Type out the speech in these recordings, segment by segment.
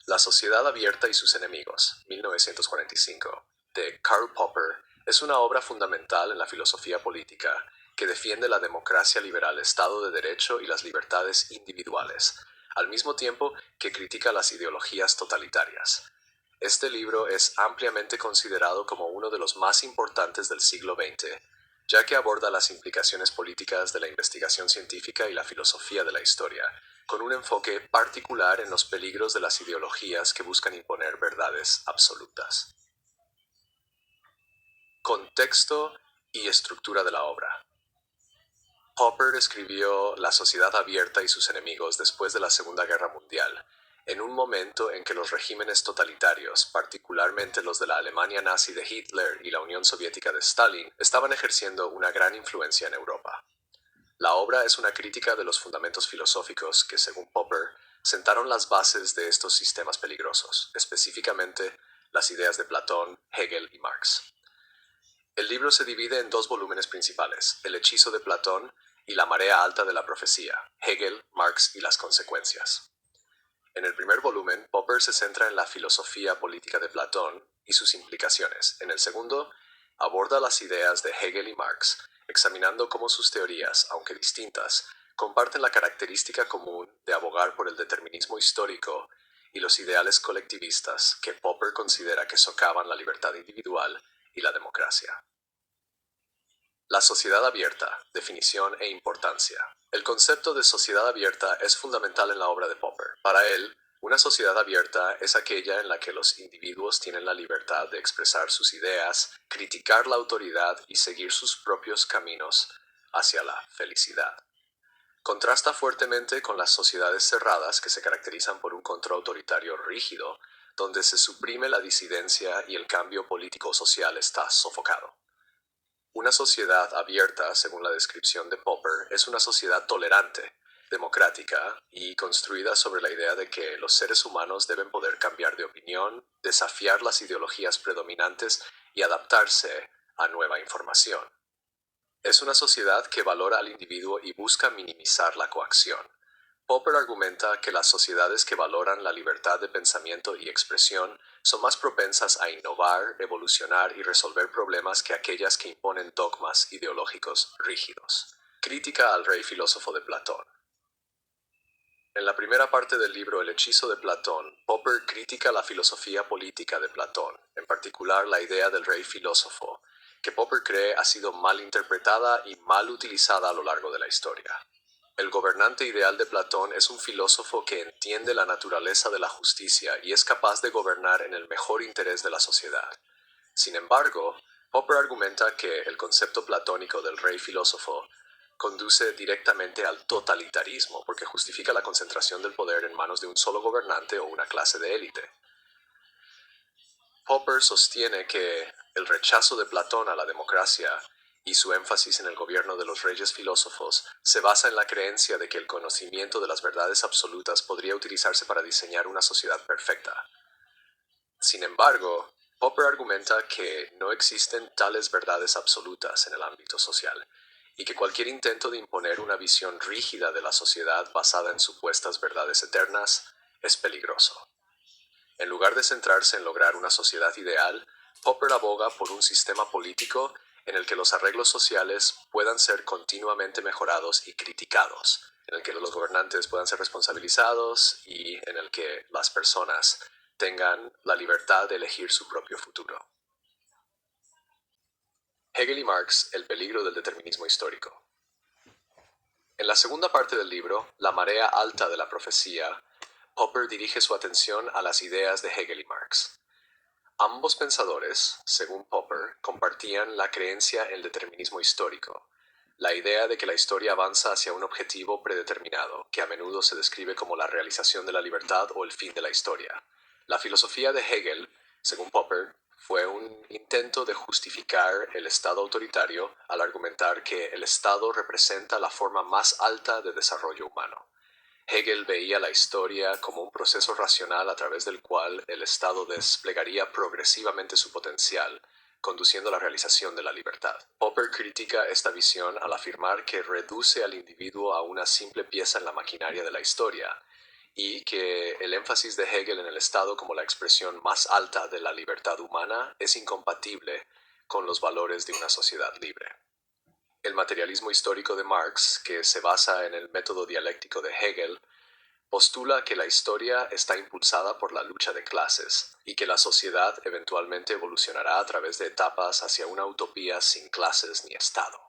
La sociedad abierta y sus enemigos, 1945, de Karl Popper, es una obra fundamental en la filosofía política que defiende la democracia liberal, Estado de Derecho y las libertades individuales, al mismo tiempo que critica las ideologías totalitarias. Este libro es ampliamente considerado como uno de los más importantes del siglo XX, ya que aborda las implicaciones políticas de la investigación científica y la filosofía de la historia, con un enfoque particular en los peligros de las ideologías que buscan imponer verdades absolutas. Contexto y estructura de la obra. Popper escribió La sociedad abierta y sus enemigos después de la Segunda Guerra Mundial, en un momento en que los regímenes totalitarios, particularmente los de la Alemania nazi de Hitler y la Unión Soviética de Stalin, estaban ejerciendo una gran influencia en Europa. La obra es una crítica de los fundamentos filosóficos que, según Popper, sentaron las bases de estos sistemas peligrosos, específicamente las ideas de Platón, Hegel y Marx. El libro se divide en dos volúmenes principales, El hechizo de Platón y La marea alta de la profecía, Hegel, Marx y las consecuencias. En el primer volumen, Popper se centra en la filosofía política de Platón y sus implicaciones. En el segundo, aborda las ideas de Hegel y Marx, examinando cómo sus teorías, aunque distintas, comparten la característica común de abogar por el determinismo histórico y los ideales colectivistas que Popper considera que socavan la libertad individual y la democracia. La sociedad abierta, definición e importancia. El concepto de sociedad abierta es fundamental en la obra de Popper. Para él, una sociedad abierta es aquella en la que los individuos tienen la libertad de expresar sus ideas, criticar la autoridad y seguir sus propios caminos hacia la felicidad. Contrasta fuertemente con las sociedades cerradas que se caracterizan por un control autoritario rígido, donde se suprime la disidencia y el cambio político-social está sofocado. Una sociedad abierta, según la descripción de Popper, es una sociedad tolerante, democrática y construida sobre la idea de que los seres humanos deben poder cambiar de opinión, desafiar las ideologías predominantes y adaptarse a nueva información. Es una sociedad que valora al individuo y busca minimizar la coacción. Popper argumenta que las sociedades que valoran la libertad de pensamiento y expresión son más propensas a innovar, evolucionar y resolver problemas que aquellas que imponen dogmas ideológicos rígidos. Crítica al rey filósofo de Platón. En la primera parte del libro El hechizo de Platón, Popper critica la filosofía política de Platón, en particular la idea del rey filósofo, que Popper cree ha sido mal interpretada y mal utilizada a lo largo de la historia. El gobernante ideal de Platón es un filósofo que entiende la naturaleza de la justicia y es capaz de gobernar en el mejor interés de la sociedad. Sin embargo, Popper argumenta que el concepto platónico del rey filósofo conduce directamente al totalitarismo porque justifica la concentración del poder en manos de un solo gobernante o una clase de élite. Popper sostiene que el rechazo de Platón a la democracia y su énfasis en el gobierno de los reyes filósofos se basa en la creencia de que el conocimiento de las verdades absolutas podría utilizarse para diseñar una sociedad perfecta. Sin embargo, Popper argumenta que no existen tales verdades absolutas en el ámbito social y que cualquier intento de imponer una visión rígida de la sociedad basada en supuestas verdades eternas es peligroso. En lugar de centrarse en lograr una sociedad ideal, Popper aboga por un sistema político en el que los arreglos sociales puedan ser continuamente mejorados y criticados, en el que los gobernantes puedan ser responsabilizados y en el que las personas tengan la libertad de elegir su propio futuro. Hegel y Marx, el peligro del determinismo histórico. En la segunda parte del libro, La marea alta de la profecía, Popper dirige su atención a las ideas de Hegel y Marx. Ambos pensadores, según Popper, compartían la creencia en el determinismo histórico, la idea de que la historia avanza hacia un objetivo predeterminado, que a menudo se describe como la realización de la libertad o el fin de la historia. La filosofía de Hegel, según Popper, fue un intento de justificar el Estado autoritario al argumentar que el Estado representa la forma más alta de desarrollo humano. Hegel veía la historia como un proceso racional a través del cual el Estado desplegaría progresivamente su potencial, conduciendo a la realización de la libertad. Popper critica esta visión al afirmar que reduce al individuo a una simple pieza en la maquinaria de la historia, y que el énfasis de Hegel en el Estado como la expresión más alta de la libertad humana es incompatible con los valores de una sociedad libre. El materialismo histórico de Marx, que se basa en el método dialéctico de Hegel, postula que la historia está impulsada por la lucha de clases y que la sociedad eventualmente evolucionará a través de etapas hacia una utopía sin clases ni Estado.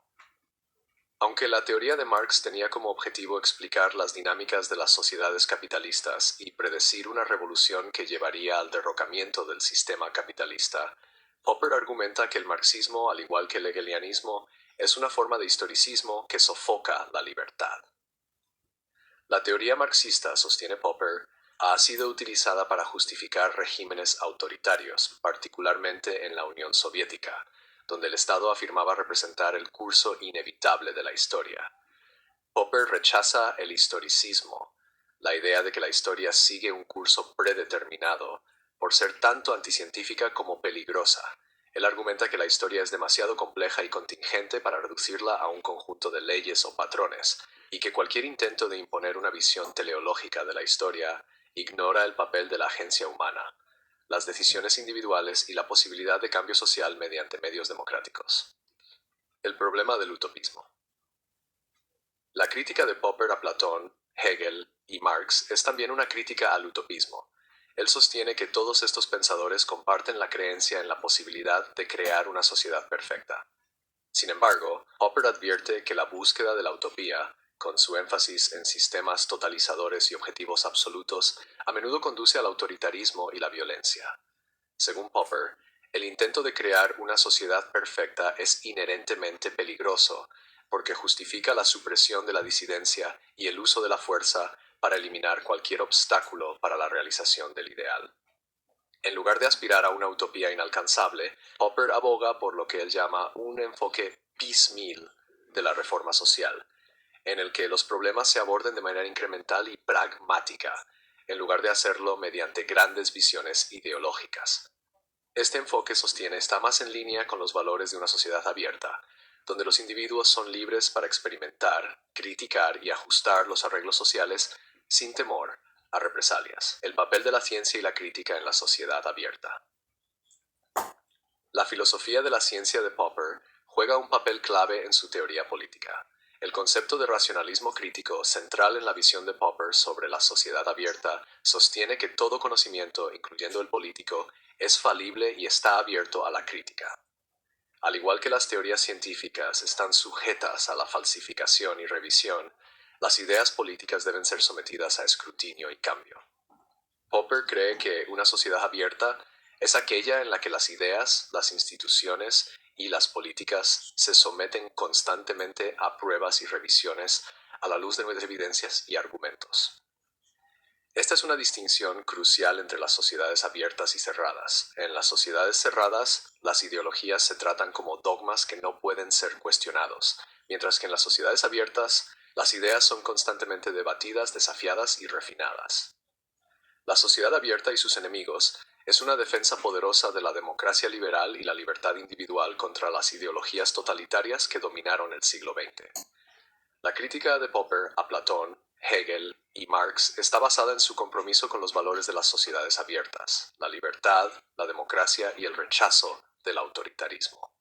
Aunque la teoría de Marx tenía como objetivo explicar las dinámicas de las sociedades capitalistas y predecir una revolución que llevaría al derrocamiento del sistema capitalista, Popper argumenta que el marxismo, al igual que el hegelianismo, es una forma de historicismo que sofoca la libertad. La teoría marxista, sostiene Popper, ha sido utilizada para justificar regímenes autoritarios, particularmente en la Unión Soviética, donde el Estado afirmaba representar el curso inevitable de la historia. Popper rechaza el historicismo, la idea de que la historia sigue un curso predeterminado, por ser tanto anticientífica como peligrosa. Él argumenta que la historia es demasiado compleja y contingente para reducirla a un conjunto de leyes o patrones, y que cualquier intento de imponer una visión teleológica de la historia ignora el papel de la agencia humana, las decisiones individuales y la posibilidad de cambio social mediante medios democráticos. El problema del utopismo. La crítica de Popper a Platón, Hegel y Marx es también una crítica al utopismo. Él sostiene que todos estos pensadores comparten la creencia en la posibilidad de crear una sociedad perfecta. Sin embargo, Popper advierte que la búsqueda de la utopía, con su énfasis en sistemas totalizadores y objetivos absolutos, a menudo conduce al autoritarismo y la violencia. Según Popper, el intento de crear una sociedad perfecta es inherentemente peligroso, porque justifica la supresión de la disidencia y el uso de la fuerza para eliminar cualquier obstáculo para la realización del ideal. En lugar de aspirar a una utopía inalcanzable, Popper aboga por lo que él llama un enfoque piecemeal de la reforma social, en el que los problemas se aborden de manera incremental y pragmática, en lugar de hacerlo mediante grandes visiones ideológicas. Este enfoque, sostiene, está más en línea con los valores de una sociedad abierta, donde los individuos son libres para experimentar, criticar y ajustar los arreglos sociales sin temor a represalias. El papel de la ciencia y la crítica en la sociedad abierta. La filosofía de la ciencia de Popper juega un papel clave en su teoría política. El concepto de racionalismo crítico, central en la visión de Popper sobre la sociedad abierta, sostiene que todo conocimiento, incluyendo el político, es falible y está abierto a la crítica. Al igual que las teorías científicas están sujetas a la falsificación y revisión, las ideas políticas deben ser sometidas a escrutinio y cambio. Popper cree que una sociedad abierta es aquella en la que las ideas, las instituciones y las políticas se someten constantemente a pruebas y revisiones a la luz de nuevas evidencias y argumentos. Esta es una distinción crucial entre las sociedades abiertas y cerradas. En las sociedades cerradas, las ideologías se tratan como dogmas que no pueden ser cuestionados, mientras que en las sociedades abiertas, las ideas son constantemente debatidas, desafiadas y refinadas. La sociedad abierta y sus enemigos es una defensa poderosa de la democracia liberal y la libertad individual contra las ideologías totalitarias que dominaron el siglo XX. La crítica de Popper a Platón, Hegel y Marx está basada en su compromiso con los valores de las sociedades abiertas, la libertad, la democracia y el rechazo del autoritarismo.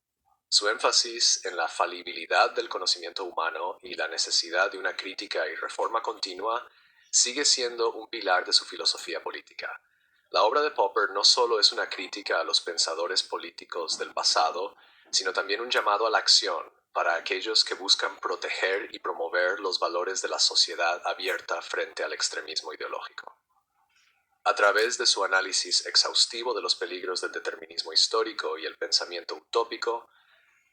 Su énfasis en la falibilidad del conocimiento humano y la necesidad de una crítica y reforma continua sigue siendo un pilar de su filosofía política. La obra de Popper no solo es una crítica a los pensadores políticos del pasado, sino también un llamado a la acción para aquellos que buscan proteger y promover los valores de la sociedad abierta frente al extremismo ideológico. A través de su análisis exhaustivo de los peligros del determinismo histórico y el pensamiento utópico,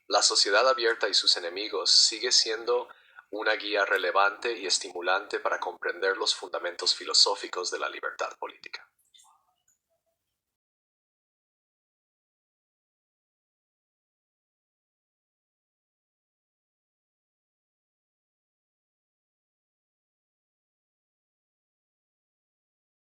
la sociedad abierta y sus enemigos sigue siendo una guía relevante y estimulante para comprender los fundamentos filosóficos de la libertad política.